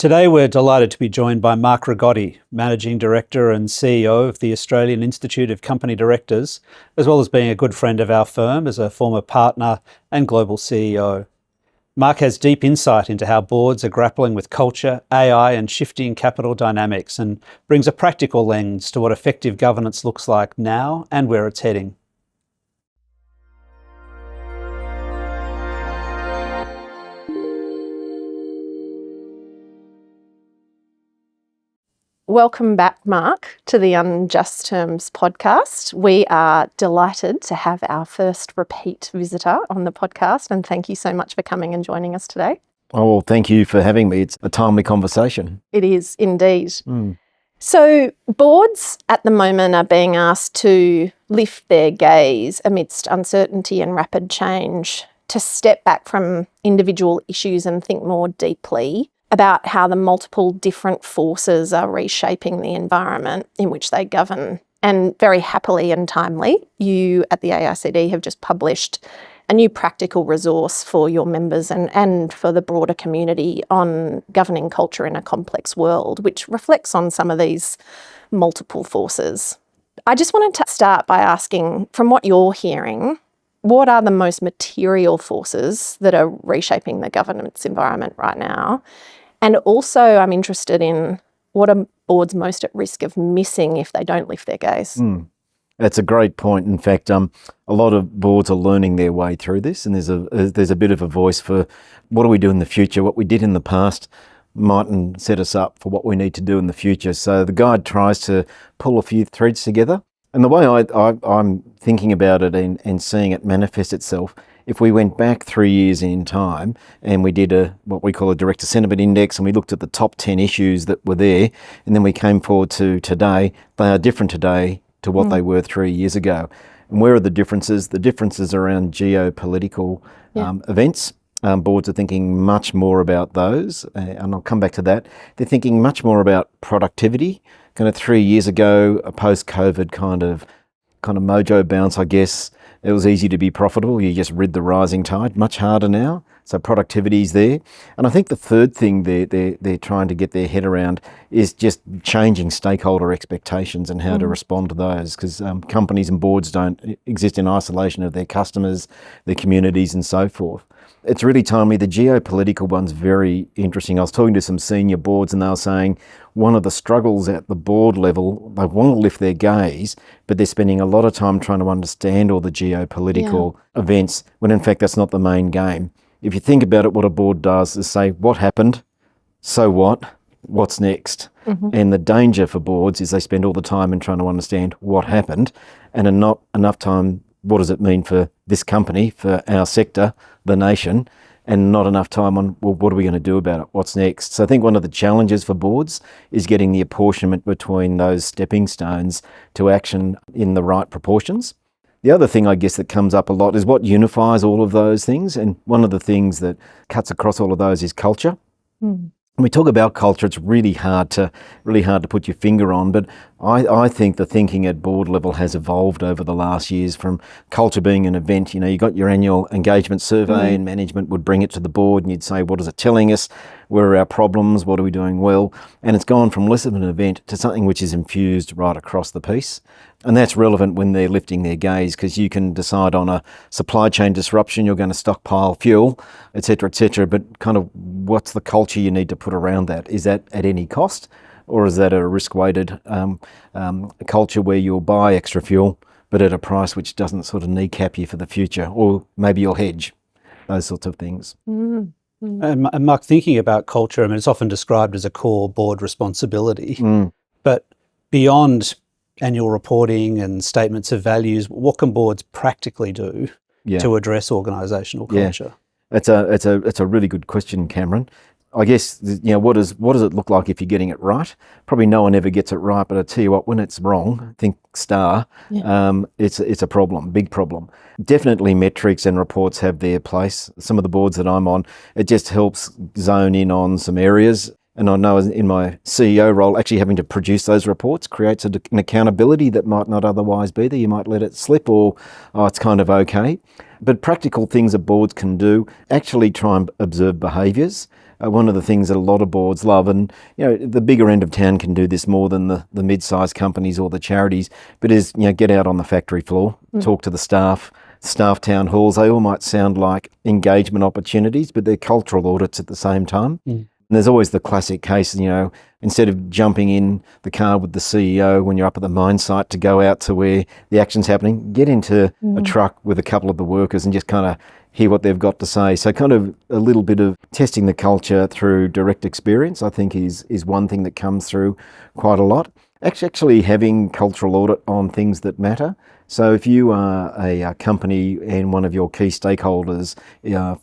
Today we're delighted to be joined by Mark Rigotti, Managing Director and CEO of the Australian Institute of Company Directors, as well as being a good friend of our firm as a former partner and global CEO. Mark has deep insight into how boards are grappling with culture, AI and shifting capital dynamics, and brings a practical lens to what effective governance looks like now and where it's heading. Welcome back, Mark, to the Unjust Terms podcast. We are delighted to have our first repeat visitor on the podcast, and thank you so much for coming and joining us today. Oh, well, thank you for having me. It's a timely conversation. It is indeed. So boards at the moment are being asked to lift their gaze amidst uncertainty and rapid change, to step back from individual issues and think more deeply about how the multiple different forces are reshaping the environment in which they govern. And very happily and timely, you at the AICD have just published a new practical resource for your members and for the broader community on governing culture in a complex world, which reflects on some of these multiple forces. I just wanted to start by asking, from what you're hearing, what are the most material forces that are reshaping the governance environment right now? And also, I'm interested in what are boards most at risk of missing if they don't lift their gaze? That's a great point. In fact, a lot of boards are learning their way through this, and there's a bit of a voice for what do we do in the future. What we did in the past mightn't set us up for what we need to do in the future. So the guide tries to pull a few threads together. And the way I'm thinking about it and seeing it manifest itself, if we went back 3 years in time and we did what we call a director sentiment index, and we looked at the top 10 issues that were there, and then we came forward to today, they are different today to what they were 3 years ago. And where are the differences? The differences around geopolitical events. Boards are thinking much more about those, and I'll come back to that. They're thinking much more about productivity. Kind of 3 years ago, a post-COVID kind of mojo bounce, I guess. It was easy to be profitable. You just rid the rising tide. Much harder now. So productivity's there. And I think the third thing they're trying to get their head around is just changing stakeholder expectations and how to respond to those, because companies and boards don't exist in isolation of their customers, their communities and so forth. It's really timely. The geopolitical one's very interesting. I was talking to some senior boards and they were saying one of the struggles at the board level, they want to lift their gaze, but they're spending a lot of time trying to understand all the geopolitical events, when in fact that's not the main game. If you think about it, what a board does is say, what happened? So what? What's next? And the danger for boards is they spend all the time in trying to understand what happened and not enough time, what does it mean for this company, for our sector, the nation, and not enough time on, well, what are we going to do about it? What's next? So I think one of the challenges for boards is getting the apportionment between those stepping stones to action in the right proportions. The other thing, I guess, that comes up a lot is what unifies all of those things. And one of the things that cuts across all of those is culture. When we talk about culture, it's really hard to put your finger on, but I think the thinking at board level has evolved over the last years from culture being an event. You know, you got your annual engagement survey and management would bring it to the board and you'd say, what is it telling us? Where are our problems? What are we doing well? And it's gone from less of an event to something which is infused right across the piece. And that's relevant when they're lifting their gaze, because you can decide on a supply chain disruption, you're going to stockpile fuel, et cetera, but kind of what's the culture you need to put around that? Is that at any cost, or is that a risk-weighted culture where you'll buy extra fuel, but at a price which doesn't sort of kneecap you for the future, or maybe you'll hedge, those sorts of things. And Mark, thinking about culture, I mean, it's often described as a core board responsibility, but beyond annual reporting and statements of values, what can boards practically do to address organisational culture? It's a really good question, Cameron. I guess, you know, what does it look like if you're getting it right? Probably no one ever gets it right, but I tell you what, when it's wrong, think star, it's a problem, big problem. Definitely metrics and reports have their place. Some of the boards that I'm on, it just helps zone in on some areas. And I know in my CEO role, actually having to produce those reports creates an accountability that might not otherwise be there. You might let it slip, or it's kind of okay. But practical things that boards can do, actually try and observe behaviours. one of the things that a lot of boards love, and the bigger end of town can do this more than the mid-sized companies or the charities, but is get out on the factory floor, talk to the staff town halls. They all might sound like engagement opportunities, but they're cultural audits at the same time. And there's always the classic case, instead of jumping in the car with the CEO when you're up at the mine site to go out to where the action's happening, get into a truck with a couple of the workers and just kind of hear what they've got to say. So kind of a little bit of testing the culture through direct experience, I think is one thing that comes through quite a lot. Actually having cultural audit on things that matter. So if you are a company and one of your key stakeholders,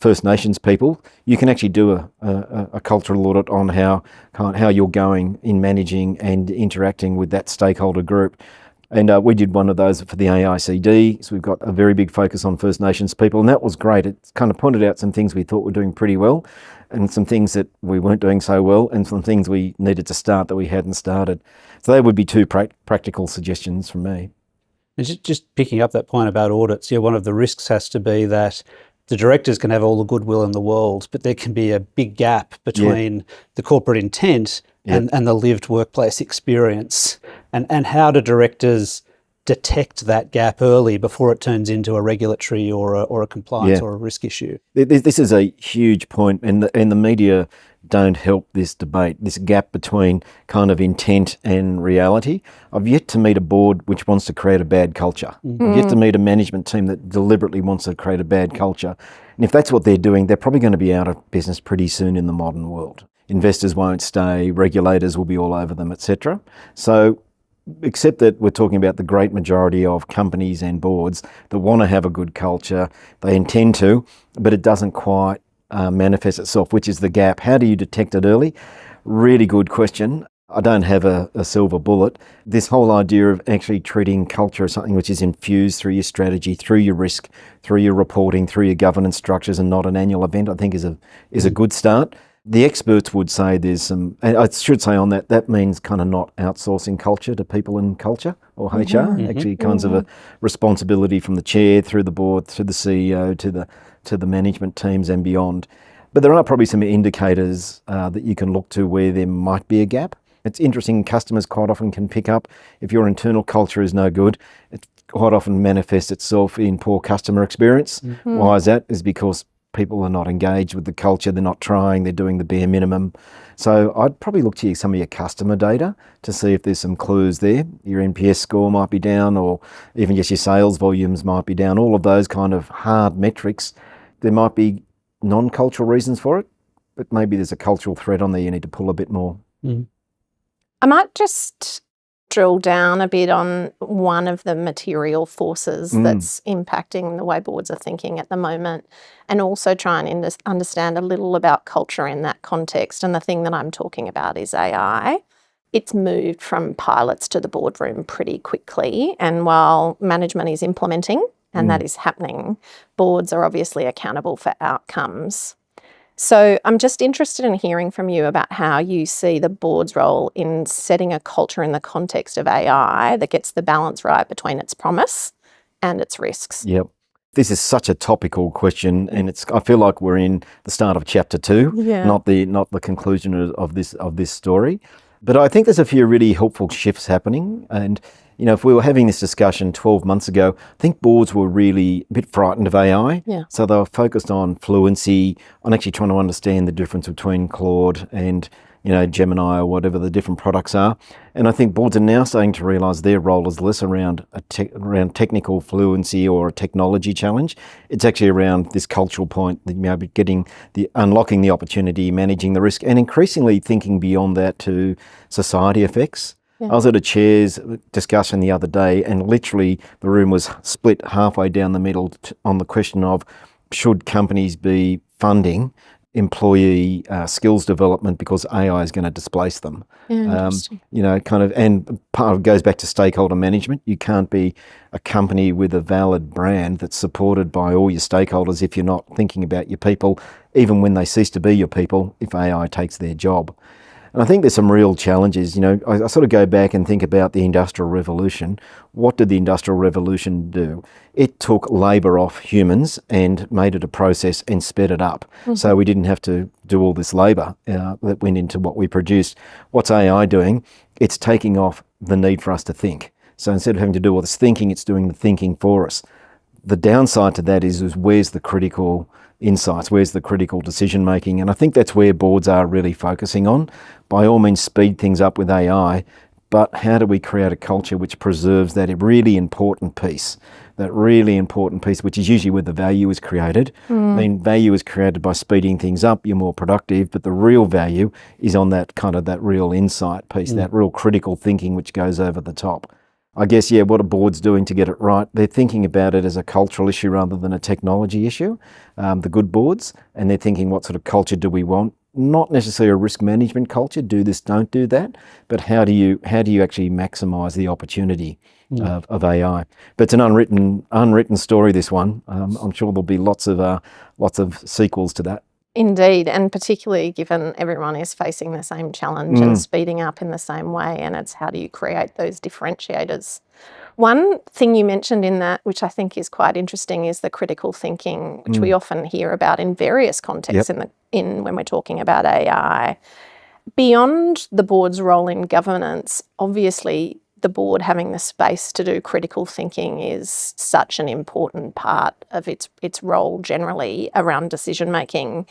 First Nations people, you can actually do a cultural audit on how you're going in managing and interacting with that stakeholder group. And we did one of those for the AICD. So we've got a very big focus on First Nations people, and that was great. It kind of pointed out some things we thought were doing pretty well, and some things that we weren't doing so well, and some things we needed to start that we hadn't started. So they would be two practical suggestions from me. And just picking up that point about audits, one of the risks has to be that the directors can have all the goodwill in the world, but there can be a big gap between the corporate intent and the lived workplace experience. And how do directors detect that gap early before it turns into a regulatory or a compliance or a risk issue? This is a huge point, and the media don't help this debate, this gap between kind of intent and reality. I've yet to meet a board which wants to create a bad culture. I've yet to meet a management team that deliberately wants to create a bad culture. And if that's what they're doing, they're probably going to be out of business pretty soon in the modern world. Investors won't stay, regulators will be all over them, etc. So except that we're talking about the great majority of companies and boards that want to have a good culture, they intend to, but it doesn't quite manifest itself, which is the gap. How do you detect it early? Really good question. I don't have a silver bullet. This whole idea of actually treating culture as something which is infused through your strategy, through your risk, through your reporting, through your governance structures, and not an annual event, I think is a good start. The experts would say there's some, and I should say on that means kind of not outsourcing culture to people in culture or HR, actually kinds of a responsibility from the chair through the board, through the CEO, to the management teams and beyond. But there are probably some indicators that you can look to where there might be a gap. It's interesting, customers quite often can pick up if your internal culture is no good, it quite often manifests itself in poor customer experience. Why is that? Is because people are not engaged with the culture, they're not trying, they're doing the bare minimum. So I'd probably look to some of your customer data to see if there's some clues there. Your NPS score might be down, or even just your sales volumes might be down. All of those kind of hard metrics. There might be non-cultural reasons for it, but maybe there's a cultural thread on there you need to pull a bit more. I might just drill down a bit on one of the material forces that's impacting the way boards are thinking at the moment, and also try and understand a little about culture in that context. And the thing that I'm talking about is AI. It's moved from pilots to the boardroom pretty quickly, and while management is implementing, and that is happening, boards are obviously accountable for outcomes. So I'm just interested in hearing from you about how you see the board's role in setting a culture in the context of AI that gets the balance right between its promise and its risks. Yep. This is such a topical question, and I feel like we're in the start of chapter 2, not the conclusion of this story. But I think there's a few really helpful shifts happening. And if we were having this discussion 12 months ago, I think boards were really a bit frightened of AI. So they were focused on fluency, on actually trying to understand the difference between Claude and Gemini or whatever the different products are. And I think boards are now starting to realise their role is less around around technical fluency or a technology challenge. It's actually around this cultural point that unlocking the opportunity, managing the risk, and increasingly thinking beyond that to society effects. I was at a chairs discussion the other day, and literally the room was split halfway down the middle on the question of should companies be funding employee skills development because AI is going to displace them. And part of it goes back to stakeholder management. You can't be a company with a valid brand that's supported by all your stakeholders if you're not thinking about your people, even when they cease to be your people, if AI takes their job. And I think there's some real challenges. I sort of go back and think about the Industrial Revolution. What did the Industrial Revolution do? It took labour off humans and made it a process and sped it up. So we didn't have to do all this labour that went into what we produced. What's AI doing? It's taking off the need for us to think. So instead of having to do all this thinking, it's doing the thinking for us. The downside to that is where's the critical insights, where's the critical decision making? And I think that's where boards are really focusing on. By all means, speed things up with AI, but how do we create a culture which preserves that really important piece, which is usually where the value is created. I mean, value is created by speeding things up, you're more productive, but the real value is on that real insight piece, that real critical thinking which goes over the top. I guess, what are boards doing to get it right? They're thinking about it as a cultural issue rather than a technology issue, the good boards, and they're thinking what sort of culture do we want? Not necessarily a risk management culture, do this, don't do that, but how do you actually maximise the opportunity of AI? But it's an unwritten story, this one. I'm sure there'll be lots of sequels to that. Indeed, and particularly given everyone is facing the same challenge and speeding up in the same way, and it's how do you create those differentiators. One thing you mentioned in that, which I think is quite interesting, is the critical thinking, which we often hear about in various contexts in when we're talking about AI. Beyond the board's role in governance, obviously the board having the space to do critical thinking is such an important part of its role generally around decision making.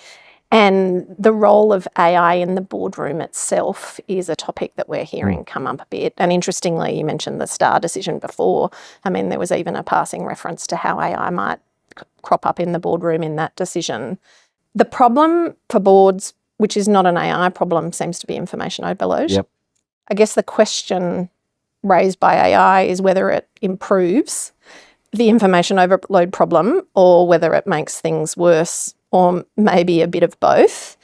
And the role of AI in the boardroom itself is a topic that we're hearing come up a bit. And interestingly, you mentioned the STAR decision before. I mean, there was even a passing reference to how AI might crop up in the boardroom in that decision. The problem for boards, which is not an AI problem, seems to be information overload. Yep. I guess the question raised by AI is whether it improves the information overload problem or whether it makes things worse, or maybe a bit of both.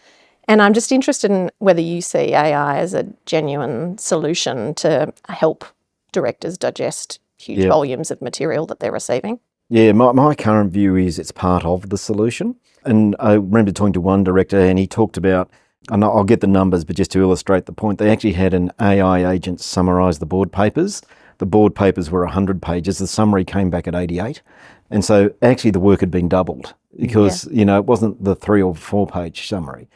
And I'm just interested in whether you see AI as a genuine solution to help directors digest huge volumes of material that they're receiving. Yeah, my current view is it's part of the solution. And I remember talking to one director and he talked about, and I'll get the numbers, but just to illustrate the point, they actually had an AI agent summarise the board papers. The board papers were 100 pages. The summary came back at 88. And so actually the work had been doubled because, it wasn't the 3 or 4 page summary.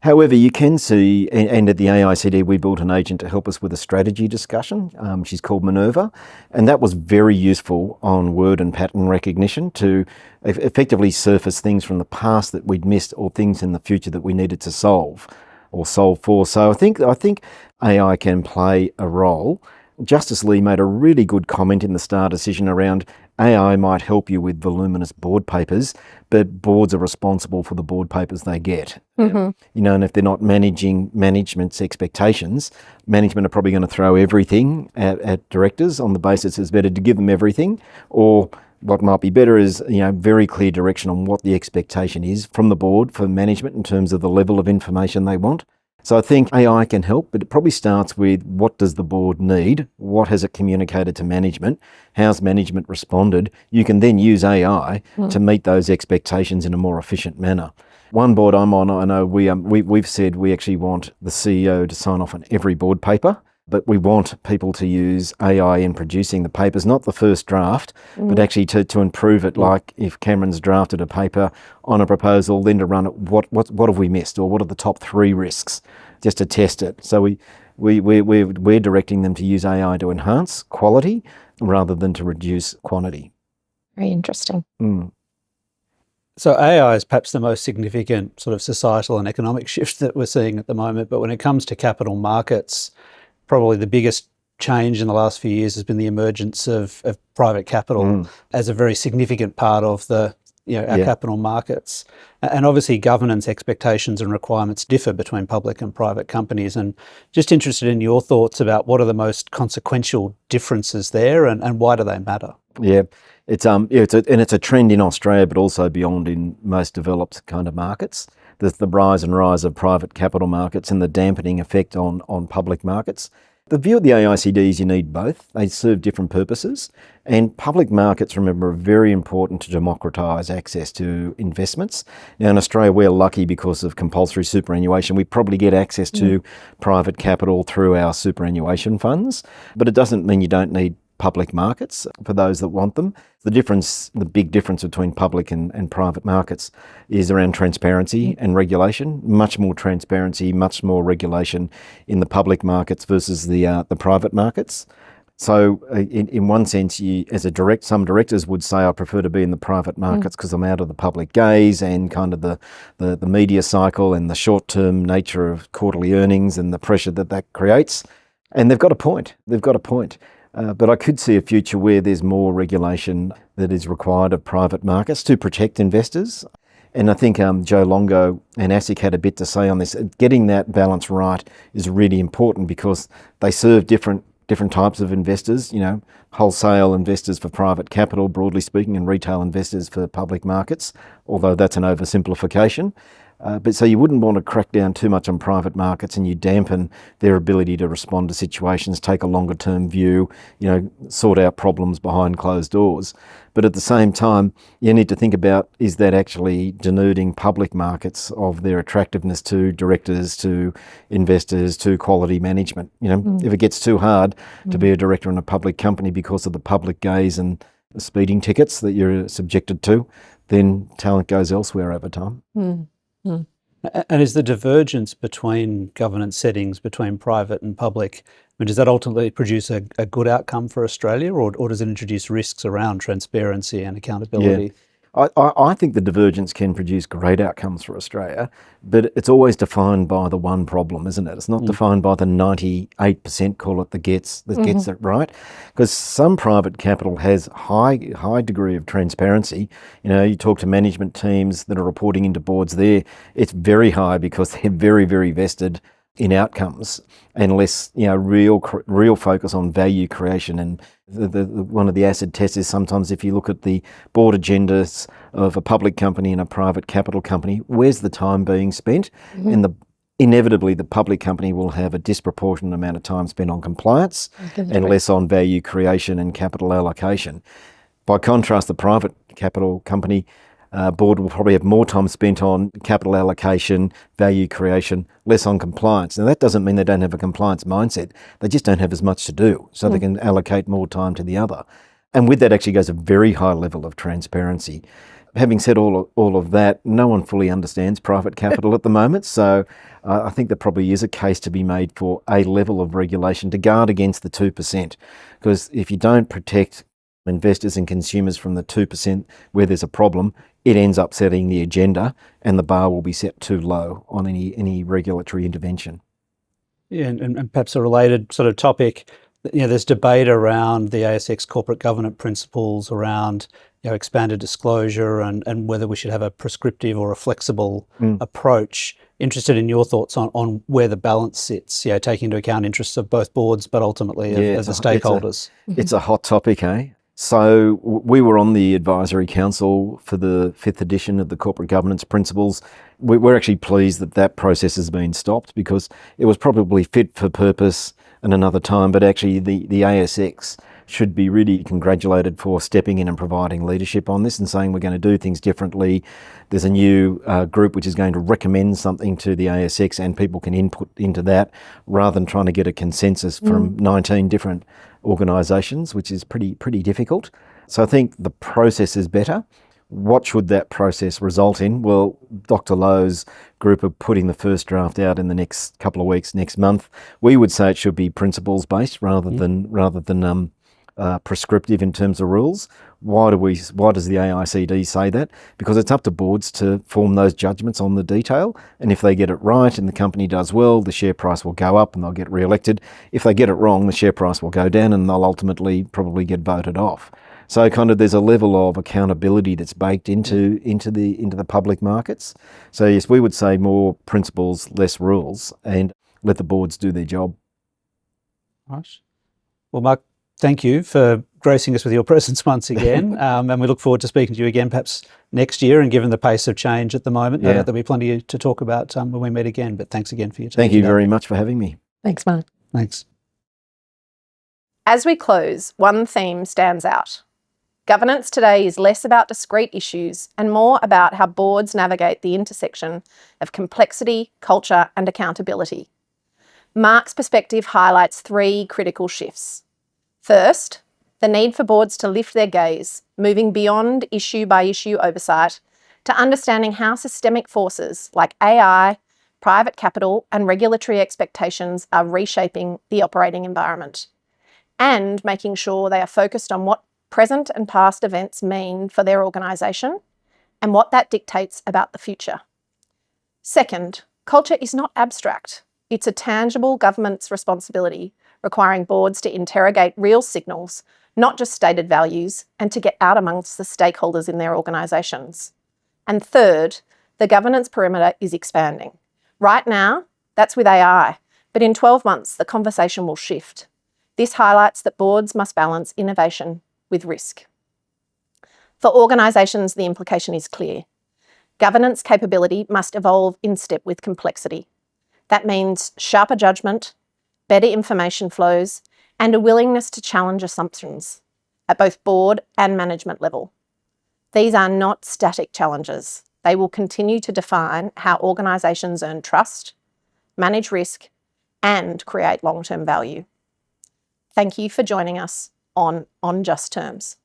However, you can see, and at the AICD, we built an agent to help us with a strategy discussion. She's called Minerva. And that was very useful on word and pattern recognition to effectively surface things from the past that we'd missed or things in the future that we needed to solve or solve for. So I think AI can play a role. Justice Lee made a really good comment in the STAR decision around AI might help you with voluminous board papers, but boards are responsible for the board papers they get. And if they're not managing management's expectations, management are probably going to throw everything at directors on the basis it's better to give them everything, or what might be better is, very clear direction on what the expectation is from the board for management in terms of the level of information they want. So I think AI can help, but it probably starts with what does the board need? What has it communicated to management? How's management responded? You can then use AI to meet those expectations in a more efficient manner. One board I'm on, I know we've said we actually want the CEO to sign off on every board paper, but we want people to use AI in producing the papers, not the first draft, but actually to improve it. Like if Cameron's drafted a paper on a proposal, then to run it, what have we missed, or what are the top 3 risks, just to test it. So we're directing them to use AI to enhance quality rather than to reduce quantity. Very interesting. So AI is perhaps the most significant sort of societal and economic shift that we're seeing at the moment, but when it comes to capital markets, probably the biggest change in the last few years has been the emergence of private capital as a very significant part of our capital markets. And obviously governance expectations and requirements differ between public and private companies. And just interested in your thoughts about what are the most consequential differences there and why do they matter? Yeah, it's a trend in Australia, but also beyond in most developed kind of markets. There's the rise of private capital markets and the dampening effect on public markets. The view of the AICD is you need both. They serve different purposes. And public markets, remember, are very important to democratise access to investments. Now in Australia, we're lucky because of compulsory superannuation. We probably get access to private capital through our superannuation funds, but it doesn't mean you don't need public markets for those that want them. The big difference between public and private markets is around transparency and regulation. Much more transparency, much more regulation in the public markets versus the private markets. So in one sense, some directors would say, I prefer to be in the private markets because I'm out of the public gaze and kind of the media cycle and the short-term nature of quarterly earnings and the pressure that creates. And they've got a point. But I could see a future where there's more regulation that is required of private markets to protect investors. And I think Joe Longo and ASIC had a bit to say on this. Getting that balance right is really important because they serve different types of investors, wholesale investors for private capital, broadly speaking, and retail investors for public markets, although that's an oversimplification. But so you wouldn't want to crack down too much on private markets and you dampen their ability to respond to situations, take a longer term view, sort out problems behind closed doors. But at the same time, you need to think about, is that actually denuding public markets of their attractiveness to directors, to investors, to quality management? If it gets too hard to be a director in a public company because of the public gaze and the speeding tickets that you're subjected to, then talent goes elsewhere over time. And is the divergence between governance settings between private and public, does that ultimately produce a good outcome for Australia, or does it introduce risks around transparency and accountability? Yeah. I think the divergence can produce great outcomes for Australia, but it's always defined by the one problem, isn't it? It's not defined by the 98%, call it, that gets it right. Because some private capital has high degree of transparency. You talk to management teams that are reporting into boards there, it's very high because they're very, very vested in outcomes and less, real focus on value creation. And one of the acid tests is sometimes if you look at the board agendas of a public company and a private capital company, where's the time being spent? And inevitably the public company will have a disproportionate amount of time spent on compliance and less on value creation and capital allocation. By contrast, the private capital company board will probably have more time spent on capital allocation, value creation, less on compliance. Now, that doesn't mean they don't have a compliance mindset. They just don't have as much to do, so they can allocate more time to the other. And with that actually goes a very high level of transparency. Having said all of that, no one fully understands private capital at the moment, so I think there probably is a case to be made for a level of regulation to guard against the 2%. Because if you don't protect investors and consumers from the 2% where there's a problem, it ends up setting the agenda and the bar will be set too low on any regulatory intervention. Yeah, and perhaps a related sort of topic, there's debate around the ASX corporate governance principles around expanded disclosure and whether we should have a prescriptive or a flexible approach. Interested in your thoughts on where the balance sits, taking into account interests of both boards, but ultimately as the stakeholders. It's a hot topic, eh? So we were on the advisory council for the 5th edition of the corporate governance principles. We're actually pleased that process has been stopped because it was probably fit for purpose at another time, but actually the ASX should be really congratulated for stepping in and providing leadership on this and saying we're going to do things differently. There's a new group which is going to recommend something to the ASX and people can input into that rather than trying to get a consensus from 19 different organisations, which is pretty difficult. So I think the process is better. What should that process result in? Well, Dr. Lowe's group are putting the first draft out in the next couple of weeks, next month. We would say it should be principles based rather than prescriptive in terms of rules. Why does the AICD say that? Because it's up to boards to form those judgments on the detail, and if they get it right and the company does well, the share price will go up and they'll get re-elected. If they get it wrong, the share price will go down and they'll ultimately probably get voted off. So kind of there's a level of accountability that's baked into the public markets. So yes, we would say more principles, less rules, and let the boards do their job. Right. Well, Mark, thank you for gracing us with your presence once again, and we look forward to speaking to you again perhaps next year, and given the pace of change at the moment, there'll be plenty to talk about when we meet again. But thanks again for your time. Thank you very much for having me. Thanks, Mark. Thanks. As we close, one theme stands out. Governance today is less about discrete issues and more about how boards navigate the intersection of complexity, culture, and accountability. Mark's perspective highlights 3 critical shifts. First, the need for boards to lift their gaze, moving beyond issue-by-issue oversight to understanding how systemic forces like AI, private capital, and regulatory expectations are reshaping the operating environment, and making sure they are focused on what present and past events mean for their organisation and what that dictates about the future. Second, culture is not abstract. It's a tangible government's responsibility, requiring boards to interrogate real signals, not just stated values, and to get out amongst the stakeholders in their organisations. And third, the governance perimeter is expanding. Right now, that's with AI, but in 12 months, the conversation will shift. This highlights that boards must balance innovation with risk. For organisations, the implication is clear. Governance capability must evolve in step with complexity. That means sharper judgment, better information flows, and a willingness to challenge assumptions at both board and management level. These are not static challenges. They will continue to define how organisations earn trust, manage risk, and create long-term value. Thank you for joining us on Just Terms.